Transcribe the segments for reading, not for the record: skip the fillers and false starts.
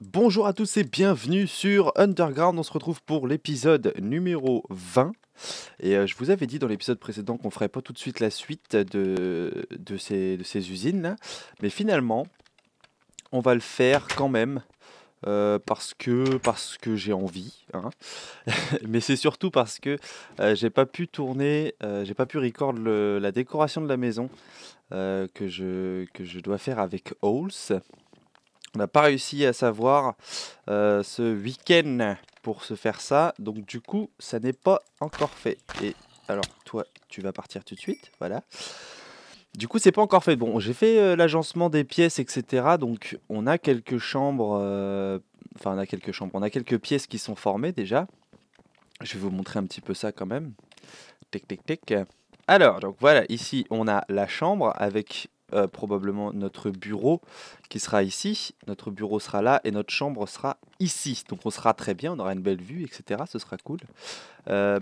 Bonjour à tous et bienvenue sur Underground. On se retrouve pour l'épisode numéro 20. Et je vous avais dit dans l'épisode précédent qu'on ferait pas tout de suite la suite de ces usines-là. Mais finalement, on va le faire quand même. Parce que j'ai envie, hein. Mais c'est surtout parce que j'ai pas pu tourner, j'ai pas pu record la décoration de la maison que je dois faire avec Halls. On n'a pas réussi à savoir ce week-end pour se faire ça. Donc du coup, ça n'est pas encore fait. Et alors, toi, tu vas partir tout de suite. Voilà. Du coup, c'est pas encore fait. Bon, j'ai fait l'agencement des pièces, etc. Donc, on a quelques chambres. Enfin, on a quelques chambres. On a quelques pièces qui sont formées déjà. Je vais vous montrer un petit peu ça quand même. Tic, tic, tic. Alors, donc voilà, ici, on a la chambre avec probablement notre bureau qui sera ici. Notre bureau sera là et notre chambre sera ici. Donc, on sera très bien, on aura une belle vue, etc. Ce sera cool. Euh,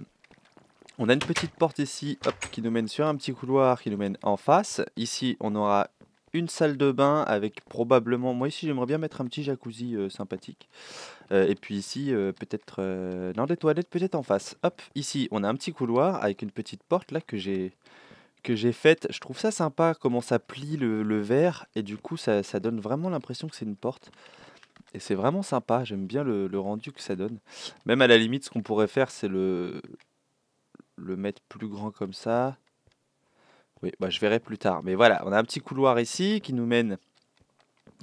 on a une petite porte ici, hop, qui nous mène sur un petit couloir qui nous mène en face. Ici, on aura une salle de bain avec probablement... Moi, ici, j'aimerais bien mettre un petit jacuzzi sympathique. Et puis ici, peut-être... non, des toilettes peut-être en face. Hop, ici, on a un petit couloir avec une petite porte là que j'ai faite. Je trouve ça sympa comment ça plie le verre. Et du coup, ça donne vraiment l'impression que c'est une porte. Et c'est vraiment sympa. J'aime bien le rendu que ça donne. Même à la limite, ce qu'on pourrait faire, c'est le mettre plus grand comme ça. Oui, bah, je verrai plus tard. Mais voilà, on a un petit couloir ici qui nous mène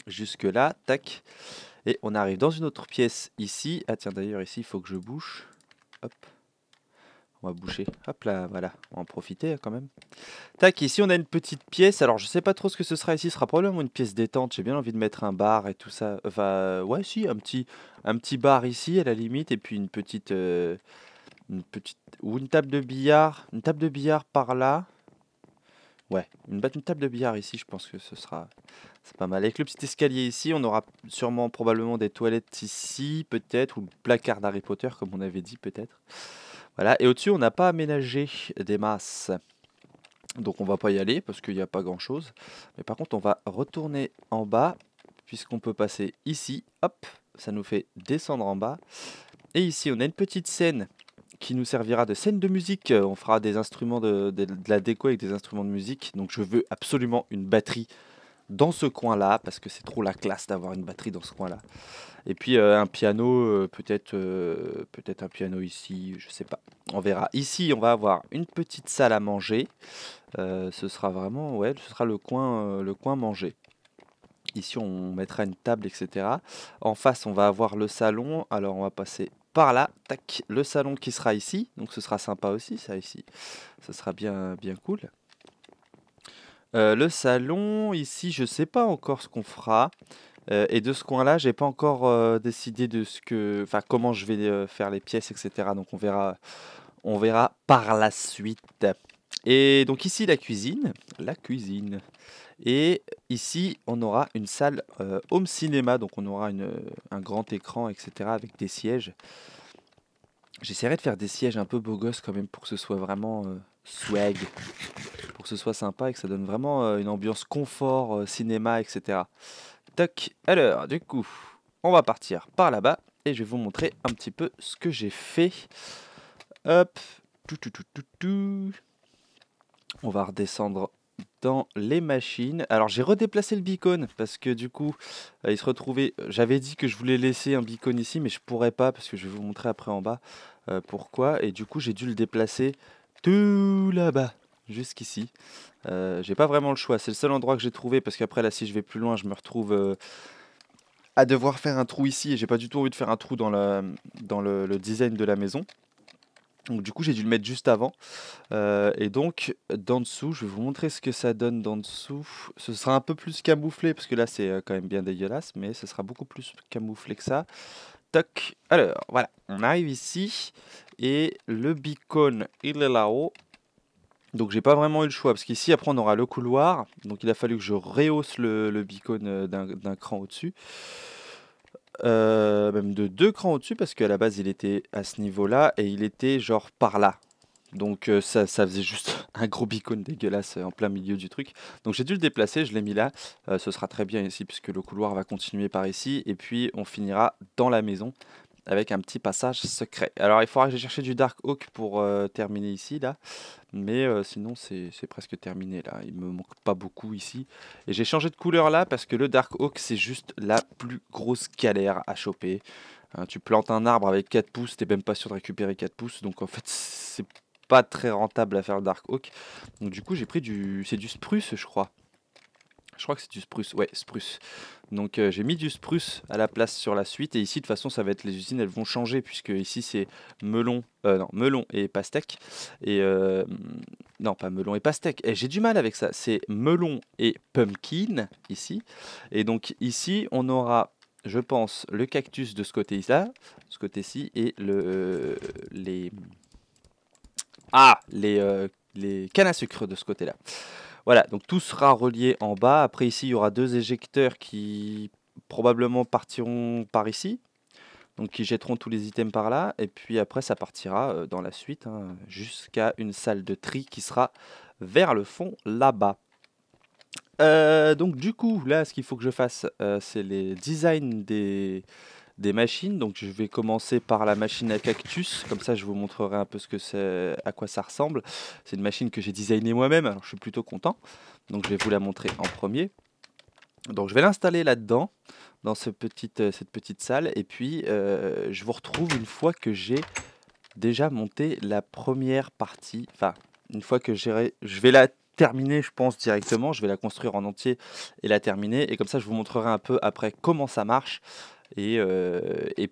jusque là. Tac. Et on arrive dans une autre pièce ici. Ah tiens, d'ailleurs, ici, il faut que je bouge. Hop. On va boucher. Hop là, voilà. On va en profiter quand même. Tac, ici on a une petite pièce. Alors je sais pas trop ce que ce sera ici. Ce sera probablement une pièce détente. J'ai bien envie de mettre un bar et tout ça. Enfin, ouais, si, un petit bar ici à la limite. Et puis une petite ou une table de billard. Une table de billard par là. Ouais, une table de billard ici. Je pense que c'est pas mal. Avec le petit escalier ici, on aura sûrement probablement des toilettes ici, peut-être, ou le placard d'Harry Potter, comme on avait dit, peut-être. Voilà. Et au-dessus, on n'a pas aménagé des masses. Donc on va pas y aller parce qu'il n'y a pas grand chose. Mais par contre on va retourner en bas puisqu'on peut passer ici. Hop, ça nous fait descendre en bas. Et ici on a une petite scène qui nous servira de scène de musique. On fera des instruments de la déco avec des instruments de musique. Donc je veux absolument une batterie dans ce coin-là parce que c'est trop la classe d'avoir une batterie dans ce coin-là. Et puis un piano, peut-être un piano ici, je sais pas. On verra. Ici on va avoir une petite salle à manger. Ce sera vraiment, ouais, ce sera le coin manger. Ici, on mettra une table, etc. En face, on va avoir le salon. Alors, on va passer par là. Tac, le salon qui sera ici. Donc, ce sera sympa aussi, ça ici. Ce sera bien, bien cool. Le salon, ici, je sais pas encore ce qu'on fera. Et de ce coin-là, j'ai pas encore décidé de enfin, comment je vais faire les pièces, etc. Donc, on verra par la suite. Et donc ici, la cuisine. La cuisine. Et ici, on aura une salle home cinéma, donc on aura un grand écran, etc., avec des sièges. J'essaierai de faire des sièges un peu beau gosse quand même pour que ce soit vraiment swag, pour que ce soit sympa et que ça donne vraiment une ambiance confort, cinéma, etc. Tac, alors, du coup, on va partir par là-bas et je vais vous montrer un petit peu ce que j'ai fait. Hop, tout, tout, tout, tout, tout. On va redescendre dans les machines. Alors j'ai redéplacé le beacon parce que du coup il se retrouvait. J'avais dit que je voulais laisser un beacon ici, mais je pourrais pas parce que je vais vous montrer après en bas pourquoi. Et du coup j'ai dû le déplacer tout là-bas jusqu'ici. J'ai pas vraiment le choix. C'est le seul endroit que j'ai trouvé parce qu'après là si je vais plus loin je me retrouve à devoir faire un trou ici et j'ai pas du tout envie de faire un trou dans le design de la maison. Donc du coup j'ai dû le mettre juste avant. Et donc, d'en dessous, je vais vous montrer ce que ça donne d'en dessous. Ce sera un peu plus camouflé, parce que là, c'est quand même bien dégueulasse, mais ce sera beaucoup plus camouflé que ça. Toc. Alors, voilà, on arrive ici, et le beacon, il est là-haut. Donc, j'ai pas vraiment eu le choix, parce qu'ici, après, on aura le couloir. Donc, il a fallu que je rehausse le beacon d'un cran au-dessus. Même de deux crans au-dessus, parce qu'à la base, il était à ce niveau-là, et il était genre par là. Donc ça faisait juste un gros beacon dégueulasse en plein milieu du truc. Donc j'ai dû le déplacer, je l'ai mis là. Ce sera très bien ici puisque le couloir va continuer par ici. Et puis on finira dans la maison avec un petit passage secret. Alors il faudra que j'ai cherché du Dark Oak pour terminer ici là. Mais sinon c'est presque terminé là. Il me manque pas beaucoup ici. Et j'ai changé de couleur là parce que le Dark Oak c'est juste la plus grosse galère à choper. Hein, tu plantes un arbre avec 4 pouces, t'es même pas sûr de récupérer 4 pouces. Donc en fait c'est pas très rentable à faire le Dark Oak. Donc du coup j'ai pris du... C'est du spruce je crois. Je crois que c'est du spruce, ouais, spruce. Donc j'ai mis du spruce à la place sur la suite. Et ici, de toute façon, ça va être les usines, elles vont changer. Puisque ici, c'est melon, non, melon et pastèque. Et non, pas melon et pastèque. Et j'ai du mal avec ça. C'est melon et pumpkin, ici. Et donc ici, on aura, je pense, le cactus de ce côté-là, ce côté-ci, et les... Ah, les cannes à sucre de ce côté-là. Voilà, donc tout sera relié en bas. Après ici, il y aura deux éjecteurs qui probablement partiront par ici. Donc qui jetteront tous les items par là. Et puis après, ça partira dans la suite, hein, jusqu'à une salle de tri qui sera vers le fond là-bas. Donc du coup, là, ce qu'il faut que je fasse, c'est les designs des machines. Donc je vais commencer par la machine à cactus, comme ça je vous montrerai un peu ce que c'est, à quoi ça ressemble. C'est une machine que j'ai designée moi-même, alors je suis plutôt content. Donc je vais vous la montrer en premier. Donc je vais l'installer là-dedans, dans cette petite salle, et puis je vous retrouve une fois que j'ai déjà monté la première partie. Enfin, une fois que je vais la terminer, je pense directement, je vais la construire en entier et la terminer, et comme ça je vous montrerai un peu après comment ça marche. Et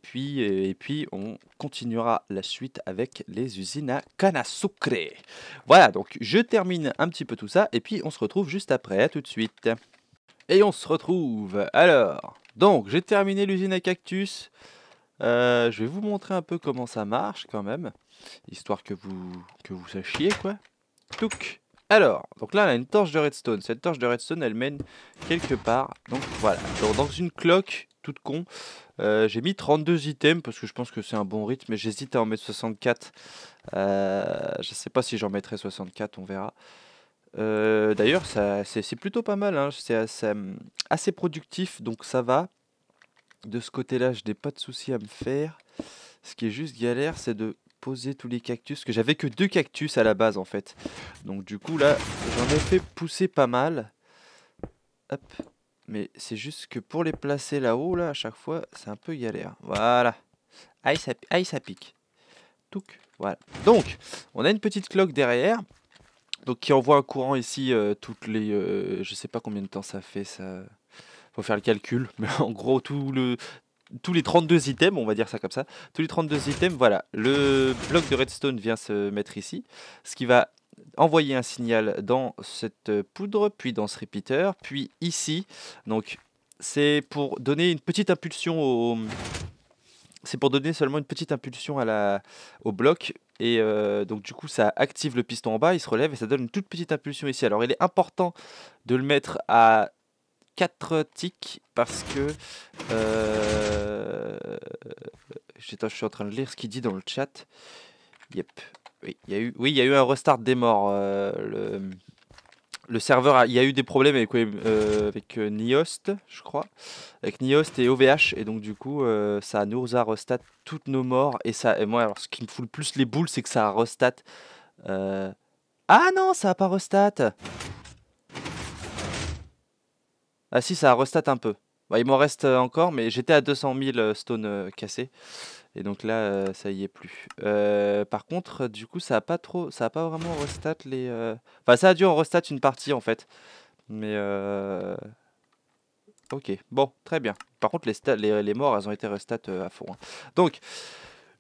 puis on continuera la suite avec les usines à canne à sucre. Voilà, donc je termine un petit peu tout ça et puis on se retrouve juste après. À tout de suite. Et on se retrouve. Alors, donc j'ai terminé l'usine à cactus. Je vais vous montrer un peu comment ça marche quand même, histoire que vous sachiez quoi. Touc. Alors, donc là, on a une torche de redstone. Cette torche de redstone, elle mène quelque part. Donc voilà, dans une cloque toute con. J'ai mis 32 items parce que je pense que c'est un bon rythme, mais j'hésite à en mettre 64. Je sais pas si j'en mettrai 64, on verra. D'ailleurs, c'est plutôt pas mal, hein. C'est assez productif, donc ça va. De ce côté-là, je n'ai pas de souci à me faire. Ce qui est juste galère, c'est de poser tous les cactus, que j'avais que 2 cactus à la base en fait. Donc du coup là, j'en ai fait pousser pas mal. Hop. Mais c'est juste que pour les placer là-haut, là, à chaque fois, c'est un peu galère. Voilà. Aïe, ça pique. Touc. Voilà. Donc, on a une petite cloque derrière. Donc qui envoie un courant ici toutes les... je sais pas combien de temps ça fait, ça... Faut faire le calcul. Mais en gros, tous les 32 items, on va dire ça comme ça, tous les 32 items, voilà, le bloc de redstone vient se mettre ici, ce qui va envoyer un signal dans cette poudre, puis dans ce repeater, puis ici. Donc c'est pour donner une petite impulsion c'est pour donner seulement une petite impulsion au bloc. Et donc du coup ça active le piston en bas, il se relève et ça donne une toute petite impulsion ici. Alors il est important de le mettre à 4 ticks parce que je suis en train de lire ce qu'il dit dans le chat. Yep. Oui, il y a eu un restart des morts. Le serveur, il y a eu des problèmes avec Niost, je crois, avec Niost et OVH, et donc du coup, ça nous a restat toutes nos morts. Et moi, alors, ce qui me fout le plus les boules, c'est que ça a restat. euh, Ah non, ça a pas restat. Ah si, ça a restat un peu. Bah, il m'en reste encore, mais j'étais à 200 000 stones cassés. Et donc là, ça y est plus. Par contre, du coup, ça a pas vraiment restat Enfin, ça a dû en restat une partie en fait. Mais ok, bon, très bien. Par contre, les morts, elles ont été restat à fond, hein. Donc,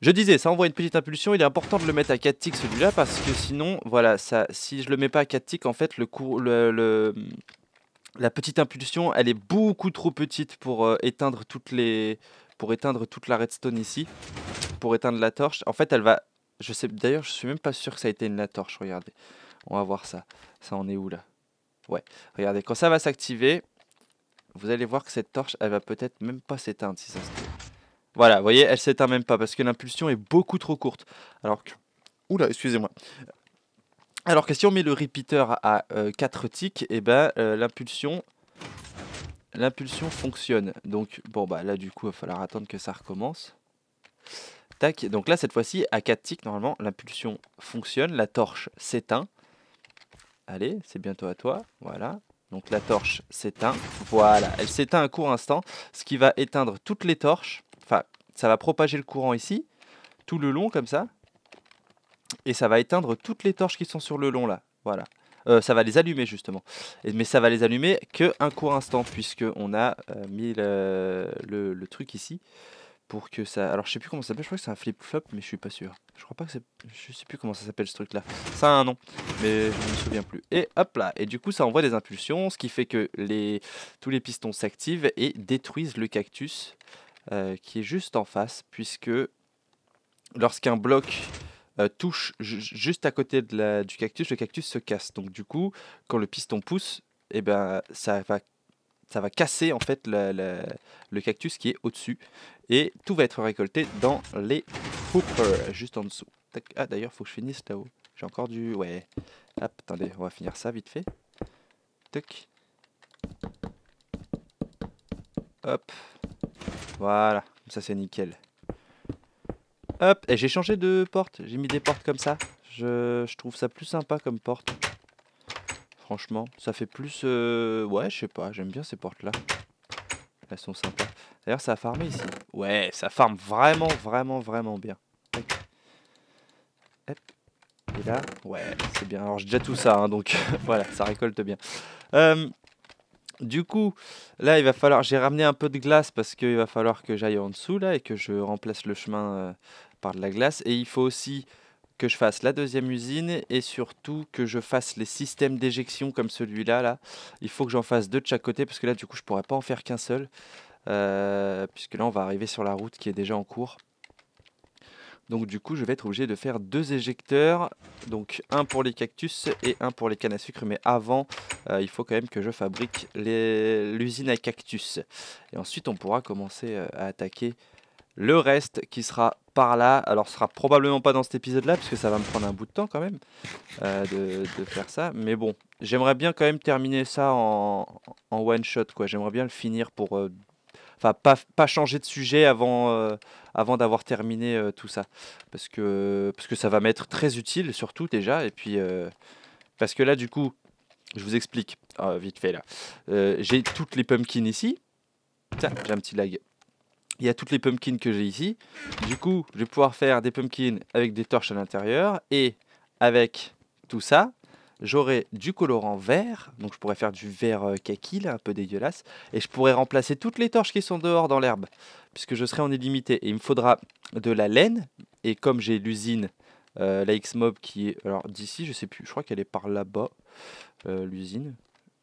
je disais, ça envoie une petite impulsion. Il est important de le mettre à 4 ticks celui-là parce que sinon, voilà, si je le mets pas à 4 ticks, en fait, la petite impulsion, elle est beaucoup trop petite pour pour éteindre toute la redstone ici, pour éteindre la torche. En fait, elle va, je sais, d'ailleurs, je suis même pas sûr que ça a été la torche. Regardez, on va voir ça. Ça en est où là? Ouais, regardez, quand ça va s'activer, vous allez voir que cette torche, elle va peut-être même pas s'éteindre si ça se trouve. Voilà, vous voyez, elle s'éteint même pas parce que l'impulsion est beaucoup trop courte. Alors que Oula, excusez-moi. Alors que si on met le repeater à 4 ticks, et ben l'impulsion fonctionne. Donc bon bah là du coup il va falloir attendre que ça recommence. Tac, donc là cette fois-ci à 4 ticks normalement l'impulsion fonctionne, la torche s'éteint. Allez, c'est bientôt à toi, voilà. Donc la torche s'éteint, voilà, elle s'éteint un court instant, ce qui va éteindre toutes les torches. Enfin, ça va propager le courant ici, tout le long comme ça. Et ça va éteindre toutes les torches qui sont sur le long là, voilà. Ça va les allumer justement. Mais ça va les allumer que un court instant puisque on a mis le truc ici pour que ça. Alors je sais plus comment ça s'appelle. Je crois que c'est un flip-flop, mais je suis pas sûr. Je crois pas que c'est. Je sais plus comment ça s'appelle ce truc-là. Ça a un nom, mais je ne me souviens plus. Et hop là. Et du coup, ça envoie des impulsions, ce qui fait que tous les pistons s'activent et détruisent le cactus qui est juste en face, puisque lorsqu'un bloc touche juste à côté du cactus, le cactus se casse. Donc du coup, quand le piston pousse, eh ben, ça va casser en fait le cactus qui est au-dessus. Et tout va être récolté dans les hoopers, juste en dessous. Tac. Ah d'ailleurs, faut que je finisse là-haut. J'ai encore du... Ouais. Hop, attendez, on va finir ça vite fait. Tac. Hop. Voilà, ça c'est nickel. Hop, et j'ai changé de porte. J'ai mis des portes comme ça. Je trouve ça plus sympa comme porte. Franchement, ça fait plus... Ouais, je sais pas, j'aime bien ces portes-là. Elles sont sympas. D'ailleurs, ça a farmé ici. Ouais, ça farme vraiment, vraiment, vraiment bien. Tac. Hop. Et là, ouais, c'est bien. Alors, j'ai déjà tout ça, hein, donc voilà, ça récolte bien. Du coup, là, il va falloir... J'ai ramené un peu de glace parce qu'il va falloir que j'aille en dessous, là, et que je remplace le chemin par de la glace. Et il faut aussi que je fasse la deuxième usine et surtout que je fasse les systèmes d'éjection comme celui-là. Là. Il faut que j'en fasse deux de chaque côté parce que là, du coup, je pourrais pas en faire qu'un seul. Puisque là, on va arriver sur la route qui est déjà en cours. Donc du coup, je vais être obligé de faire deux éjecteurs. Donc un pour les cactus et un pour les cannes à sucre. Mais avant, il faut quand même que je fabrique l'usine à cactus. Et ensuite, on pourra commencer à attaquer le reste qui sera par là. Alors ce sera probablement pas dans cet épisode là, parce que ça va me prendre un bout de temps quand même de faire ça. Mais bon, j'aimerais bien quand même terminer ça en one shot, quoi. J'aimerais bien le finir pour... Enfin, pas changer de sujet avant d'avoir terminé tout ça. Parce que ça va m'être très utile, surtout déjà. Et puis, parce que là, du coup, je vous explique, vite fait là. J'ai toutes les pumpkins ici. Tiens, j'ai un petit lag. Il y a toutes les pumpkins que j'ai ici. Du coup, je vais pouvoir faire des pumpkins avec des torches à l'intérieur. Et avec tout ça, j'aurai du colorant vert. Donc je pourrais faire du vert kaki, là, un peu dégueulasse. Et je pourrais remplacer toutes les torches qui sont dehors dans l'herbe. Puisque je serai en illimité. Et il me faudra de la laine. Et comme j'ai l'usine, la X-Mob qui est... Alors d'ici, je sais plus. Je crois qu'elle est par là-bas, l'usine.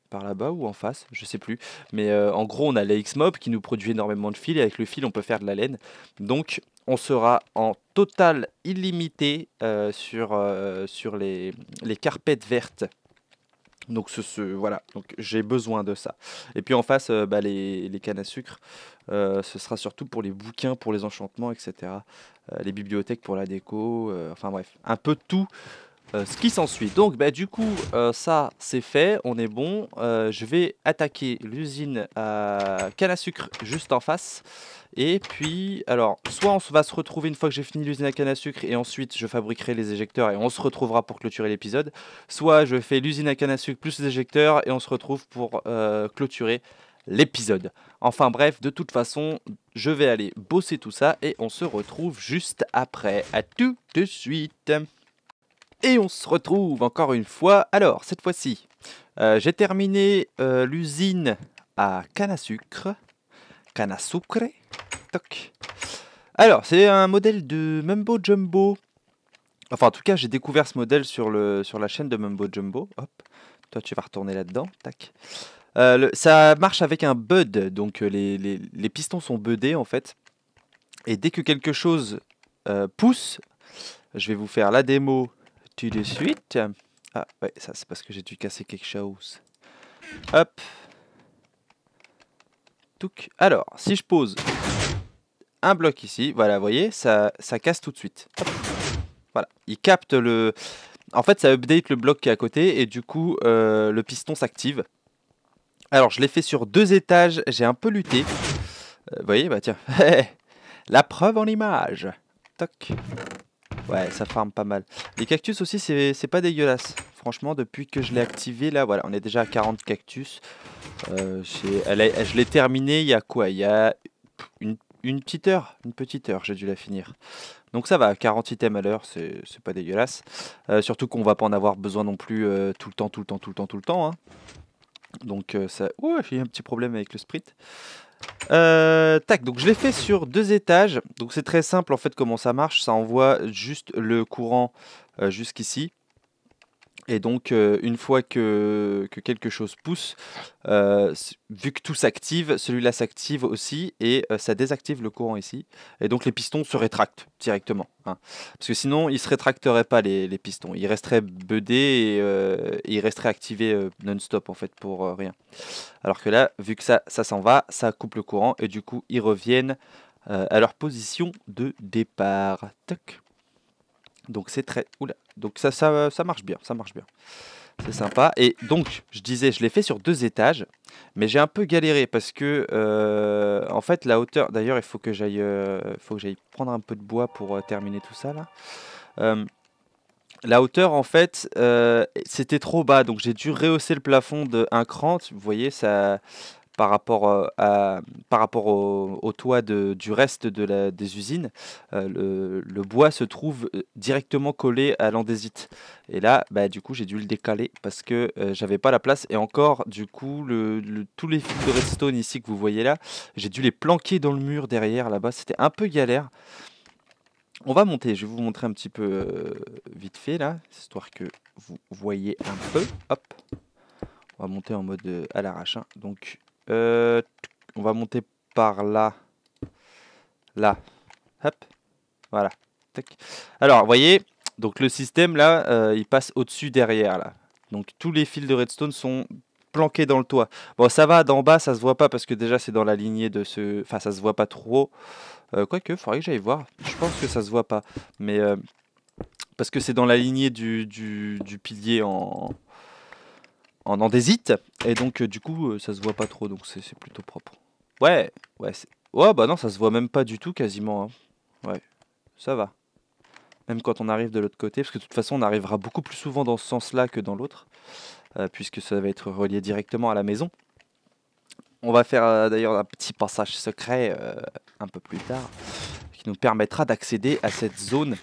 Par là-bas ou en face, je sais plus. Mais en gros, on a la X-Mob qui nous produit énormément de fil. Et avec le fil, on peut faire de la laine. Donc, on sera en total illimité sur les carpettes vertes. Donc, voilà. Donc, j'ai besoin de ça. Et puis en face, les cannes à sucre, ce sera surtout pour les bouquins, pour les enchantements, etc. Les bibliothèques pour la déco. Enfin bref, un peu de tout. Ce qui s'ensuit. Donc du coup ça c'est fait, on est bon. Je vais attaquer l'usine à canne à sucre juste en face. Et puis alors soit on va se retrouver une fois que j'ai fini l'usine à canne à sucre et ensuite je fabriquerai les éjecteurs et on se retrouvera pour clôturer l'épisode. Soit je fais l'usine à canne à sucre plus les éjecteurs et on se retrouve pour clôturer l'épisode. Enfin bref, de toute façon, je vais aller bosser tout ça et on se retrouve juste après. À tout de suite. Et on se retrouve encore une fois. Alors, cette fois-ci, j'ai terminé l'usine à canne à sucre. Canne à sucre. Toc. Alors, c'est un modèle de Mumbo Jumbo. Enfin, en tout cas, j'ai découvert ce modèle sur la chaîne de Mumbo Jumbo. Hop. Toi, tu vas retourner là-dedans. Tac. Ça marche avec un bud. Donc, les pistons sont budés, en fait. Et dès que quelque chose pousse, je vais vous faire la démo tout de suite. Ah ouais, ça c'est parce que j'ai dû casser quelque chose. Hop. Touc. Alors, si je pose un bloc ici, voilà, vous voyez, ça casse tout de suite. Hop. Voilà, il capte le... En fait, ça update le bloc qui est à côté et du coup, le piston s'active. Alors, je l'ai fait sur 2 étages, j'ai un peu lutté. Vous voyez, bah tiens, la preuve en image. Toc. Ouais, ça farme pas mal. Les cactus aussi, c'est pas dégueulasse. Franchement, depuis que je l'ai activé, là, voilà, on est déjà à 40 cactus. Je l'ai terminé il y a quoi? Il y a une petite heure. Une petite heure, j'ai dû la finir. Donc ça va, 40 items à l'heure, c'est pas dégueulasse. Surtout qu'on va pas en avoir besoin non plus tout le temps, tout le temps, tout le temps, tout le temps. Hein. Donc ça... Ouais, j'ai eu un petit problème avec le sprint. Tac, donc je l'ai fait sur 2 étages. Donc c'est très simple en fait comment ça marche. Ça envoie juste le courant jusqu'ici. Et donc une fois que quelque chose pousse, vu que tout s'active, celui-là s'active aussi et ça désactive le courant ici. Et donc les pistons se rétractent directement. Hein. Parce que sinon ils se rétracteraient pas les pistons. Ils resteraient beudés et ils resteraient activés non-stop en fait pour rien. Alors que là, vu que ça s'en va, ça coupe le courant et du coup ils reviennent à leur position de départ. Toc. Donc c'est très... Oula. Donc ça marche bien, ça marche bien. C'est sympa. Et donc, je disais, je l'ai fait sur 2 étages, mais j'ai un peu galéré parce que, en fait, la hauteur... D'ailleurs, il faut que j'aille prendre un peu de bois pour terminer tout ça, là. La hauteur, en fait, c'était trop bas, donc j'ai dû rehausser le plafond de 1 cran. Vous voyez, ça... par rapport au toit du reste des usines, le bois se trouve directement collé à l'andésite. Et là, bah, du coup, j'ai dû le décaler parce que j'avais pas la place. Et encore, du coup, tous les fils de redstone ici que vous voyez là, j'ai dû les planquer dans le mur derrière là-bas. C'était un peu galère. On va monter, je vais vous montrer un petit peu vite fait là, histoire que vous voyez un peu. Hop, on va monter en mode à l'arrache. Hein. Donc, on va monter par là. Là. Hop. Voilà. Tac. Alors, vous voyez, donc le système là, il passe au-dessus derrière là. Donc tous les fils de redstone sont planqués dans le toit. Bon, ça va, d'en bas, ça se voit pas parce que déjà c'est dans la lignée de ce... Enfin, ça se voit pas trop. Quoique, faudrait que j'aille voir. Je pense que ça se voit pas. Mais parce que c'est dans la lignée du pilier en andésite. Et donc, du coup, ça se voit pas trop. Donc c'est plutôt propre. Ouais, ouais, ouais, bah non, ça se voit même pas du tout quasiment. Hein. Ouais, ça va. Même quand on arrive de l'autre côté, parce que de toute façon, on arrivera beaucoup plus souvent dans ce sens-là que dans l'autre, puisque ça va être relié directement à la maison. On va faire d'ailleurs un petit passage secret un peu plus tard, qui nous permettra d'accéder à cette zone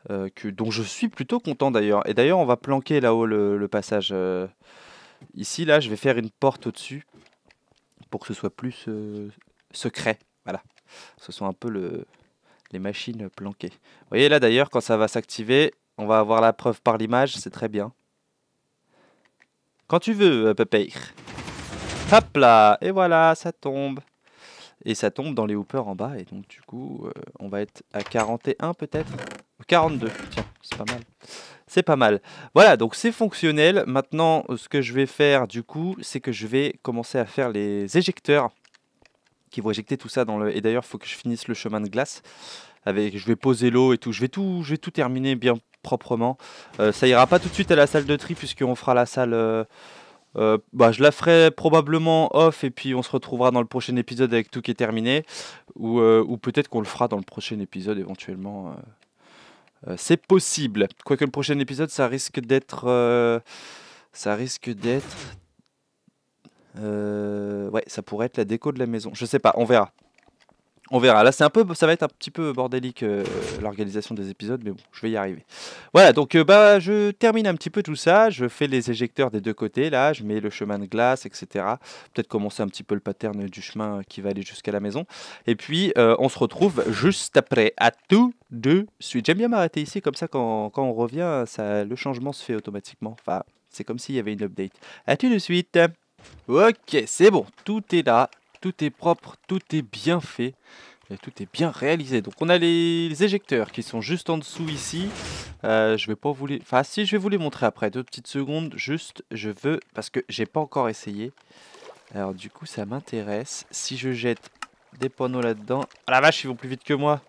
dont je suis plutôt content d'ailleurs. Et d'ailleurs, on va planquer là-haut le passage. Ici, là, je vais faire une porte au-dessus pour que ce soit plus secret. Voilà, ce sont un peu les machines planquées. Vous voyez là d'ailleurs, quand ça va s'activer, on va avoir la preuve par l'image, c'est très bien. Quand tu veux, Pépé. Hop là, et voilà, ça tombe. Et ça tombe dans les hoopers en bas, et donc du coup, on va être à 41 peut-être 42, tiens, c'est pas mal. C'est pas mal. Voilà, donc c'est fonctionnel. Maintenant, ce que je vais faire du coup, c'est que je vais commencer à faire les éjecteurs qui vont éjecter tout ça dans le... Et d'ailleurs, il faut que je finisse le chemin de glace. Je vais poser l'eau et tout. Je vais tout terminer bien proprement. Ça ira pas tout de suite à la salle de tri puisqu'on fera la salle... bah, je la ferai probablement off et puis on se retrouvera dans le prochain épisode avec tout qui est terminé. Ou peut-être qu'on le fera dans le prochain épisode éventuellement. C'est possible. Quoique le prochain épisode, ça risque d'être... ouais, ça pourrait être la déco de la maison. Je sais pas, on verra. On verra. Là, ça va être un petit peu bordélique l'organisation des épisodes, mais bon, je vais y arriver. Voilà, donc bah, je termine un petit peu tout ça. Je fais les éjecteurs des deux côtés, là. Je mets le chemin de glace, etc. Peut-être commencer un petit peu le pattern du chemin qui va aller jusqu'à la maison. Et puis, on se retrouve juste après, à tout de suite. J'aime bien m'arrêter ici, comme ça, quand on revient, le changement se fait automatiquement. Enfin, c'est comme s'il y avait une update. À tout de suite. Ok, c'est bon. Tout est là. Tout est propre. Tout est bien fait. Et tout est bien réalisé. Donc on a les éjecteurs qui sont juste en dessous ici. Je vais pas vous les... Enfin si, je vais vous les montrer après. 2 petites secondes. Juste, je veux... Parce que j'ai pas encore essayé. Alors du coup, ça m'intéresse. Si je jette des panneaux là-dedans... Ah la vache, ils vont plus vite que moi.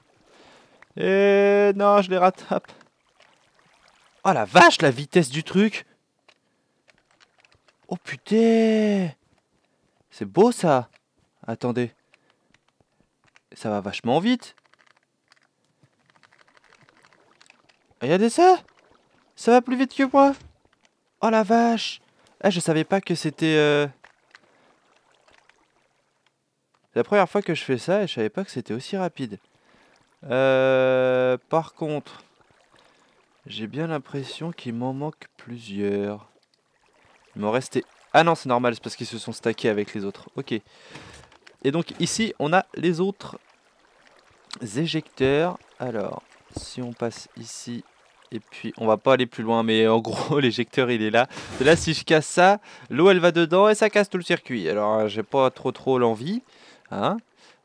Et non, je les rattrape. Oh la vache, la vitesse du truc. Oh putain. C'est beau ça. Attendez. Ça va vachement vite. Regardez ça. Ça va plus vite que moi. Oh la vache. Ah, je savais pas que c'était... C'est la première fois que je fais ça et je savais pas que c'était aussi rapide. Par contre, j'ai bien l'impression qu'il m'en manque plusieurs. Il m'en restait... Ah non, c'est normal, c'est parce qu'ils se sont stackés avec les autres. Ok. Et donc ici, on a les autres éjecteurs. Alors, si on passe ici, et puis on va pas aller plus loin, mais en gros, l'éjecteur il est là. Et là, si je casse ça, l'eau elle va dedans et ça casse tout le circuit. Alors, j'ai pas trop l'envie. Hein.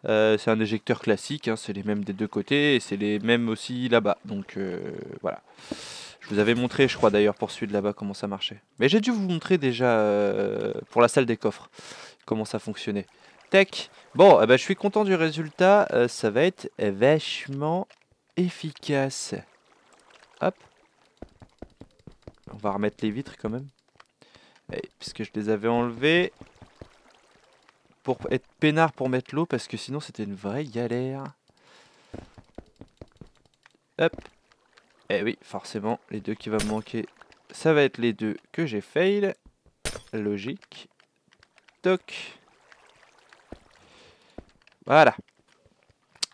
C'est un éjecteur classique, hein, c'est les mêmes des deux côtés et c'est les mêmes aussi là-bas. Donc voilà. Je vous avais montré, je crois d'ailleurs, pour celui de là-bas, comment ça marchait. Mais j'ai dû vous montrer déjà pour la salle des coffres, comment ça fonctionnait. Tac. Bon, eh ben, je suis content du résultat. Ça va être vachement efficace. Hop. On va remettre les vitres quand même. Puisque je les avais enlevées. Pour être peinard pour mettre l'eau, parce que sinon c'était une vraie galère. Hop. Eh oui, forcément, les deux qui vont me manquer, ça va être les deux que j'ai fail. Logique. Toc. Voilà.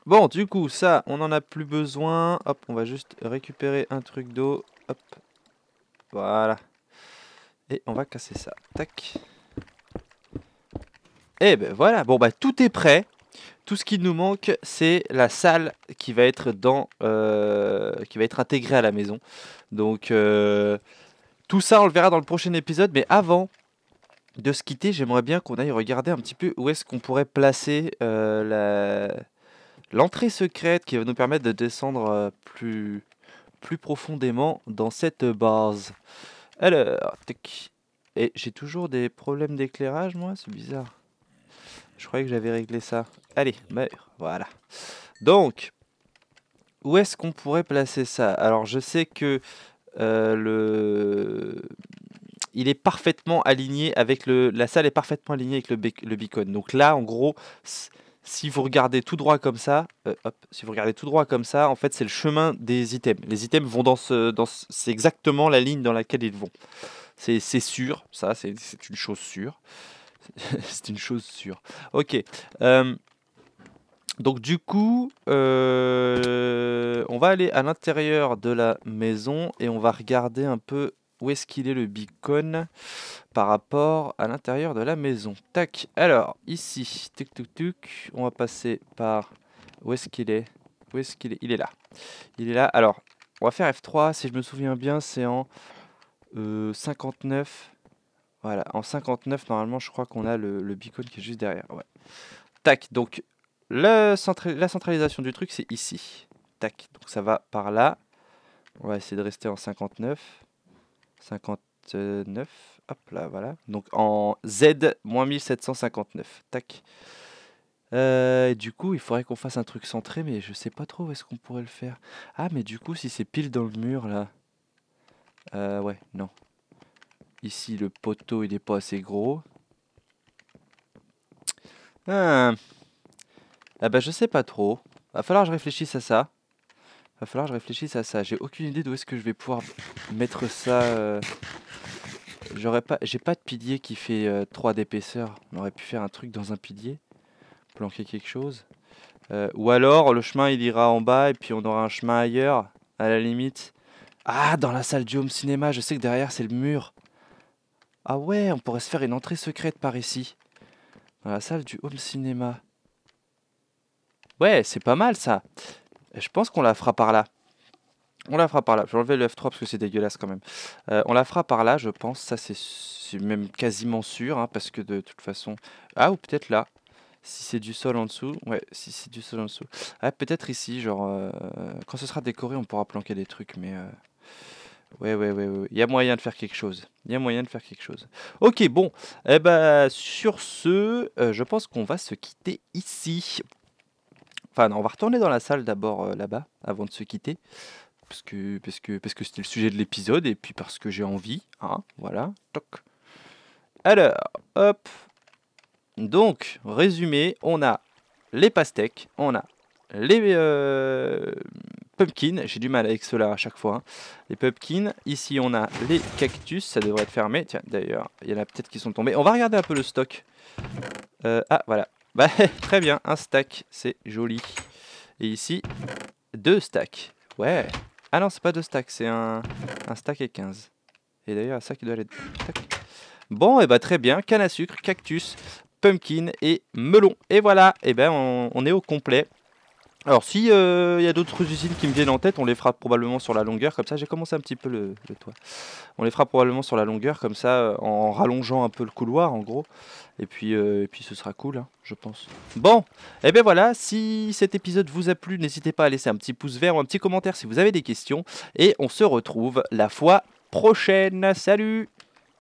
Bon, du coup, ça, on n'en a plus besoin. Hop, on va juste récupérer un truc d'eau. Hop. Voilà. Et on va casser ça. Tac. Et ben voilà. Bon, bah tout est prêt. Tout ce qui nous manque, c'est la salle qui va être qui va être intégrée à la maison. Donc, tout ça, on le verra dans le prochain épisode. Mais avant de se quitter, j'aimerais bien qu'on aille regarder un petit peu où est-ce qu'on pourrait placer l'entrée secrète qui va nous permettre de descendre plus profondément dans cette base. Alors, tac. Et j'ai toujours des problèmes d'éclairage, moi, c'est bizarre. Je croyais que j'avais réglé ça. Allez, meurs, voilà. Donc, où est-ce qu'on pourrait placer ça? Alors, je sais que il est parfaitement aligné avec la salle est parfaitement alignée avec le beacon. Donc là, en gros, si vous regardez tout droit comme ça, si vous regardez tout droit comme ça, en fait, c'est le chemin des items. Les items vont c'est exactement la ligne dans laquelle ils vont. C'est sûr, ça, c'est une chose sûre. C'est une chose sûre. Ok. Donc du coup, on va aller à l'intérieur de la maison et on va regarder un peu où est-ce qu'il est le beacon par rapport à l'intérieur de la maison. Tac, alors ici, tuc tuc tuc, on va passer par... Où est-ce qu'il est? Où est-ce qu'il est? Il est là. Il est là. Alors, on va faire F3, si je me souviens bien, c'est en 59. Voilà, en 59, normalement, je crois qu'on a le beacon qui est juste derrière. Ouais. Tac, donc la centralisation du truc, c'est ici. Tac, donc ça va par là. On va essayer de rester en 59. 59, hop là, voilà. Donc en Z, moins 1759. Tac. Du coup, il faudrait qu'on fasse un truc centré, mais je sais pas trop où est-ce qu'on pourrait le faire. Ah, mais du coup, si c'est pile dans le mur, là... ouais, non. Ici, le poteau, il est pas assez gros. Ah, bah, je sais pas trop. Va falloir que je réfléchisse à ça. Va falloir que je réfléchisse à ça. J'ai aucune idée d'où est-ce que je vais pouvoir mettre ça. J'ai pas de pilier qui fait 3 d'épaisseur. On aurait pu faire un truc dans un pilier. Planquer quelque chose. Ou alors, le chemin, il ira en bas et puis on aura un chemin ailleurs, à la limite. Ah, dans la salle du home cinéma, je sais que derrière, c'est le mur. Ah ouais, on pourrait se faire une entrée secrète par ici. Dans la salle du home cinéma. Ouais, c'est pas mal ça. Je pense qu'on la fera par là. On la fera par là. Je vais enlever le F3 parce que c'est dégueulasse quand même. On la fera par là, je pense. Ça, c'est même quasiment sûr. Hein, parce que de toute façon... Ah, ou peut-être là. Si c'est du sol en dessous. Ouais, si c'est du sol en dessous. Ah, peut-être ici. Genre, quand ce sera décoré, on pourra planquer des trucs. Mais... Ouais. Il y a moyen de faire quelque chose. Il y a moyen de faire quelque chose. Ok, bon. Eh ben, sur ce, je pense qu'on va se quitter ici. Enfin, non, on va retourner dans la salle d'abord là-bas, avant de se quitter. Parce que c'était le sujet de l'épisode, et puis parce que j'ai envie. Hein, voilà. Toc. Alors, hop. Donc, résumé, on a les pastèques, on a les pumpkins, j'ai du mal avec cela à chaque fois. Hein. Les pumpkins, ici on a les cactus, ça devrait être fermé. Tiens, d'ailleurs, il y en a peut-être qui sont tombés. On va regarder un peu le stock. Ah, voilà. Bah, très bien, un stack, c'est joli. Et ici, 2 stacks. Ouais. Ah non, c'est pas 2 stacks, c'est un stack et 15. Et d'ailleurs, ça qui doit aller... Tac. Bon, et bah très bien, canne à sucre, cactus, pumpkin et melon. Et voilà, et ben on est au complet. Alors si y a d'autres usines qui me viennent en tête, on les fera probablement sur la longueur, comme ça j'ai commencé un petit peu le toit. On les fera probablement sur la longueur, comme ça, en rallongeant un peu le couloir en gros. Et puis ce sera cool, hein, je pense. Bon, et ben voilà, si cet épisode vous a plu, n'hésitez pas à laisser un petit pouce vert ou un petit commentaire si vous avez des questions. Et on se retrouve la fois prochaine. Salut!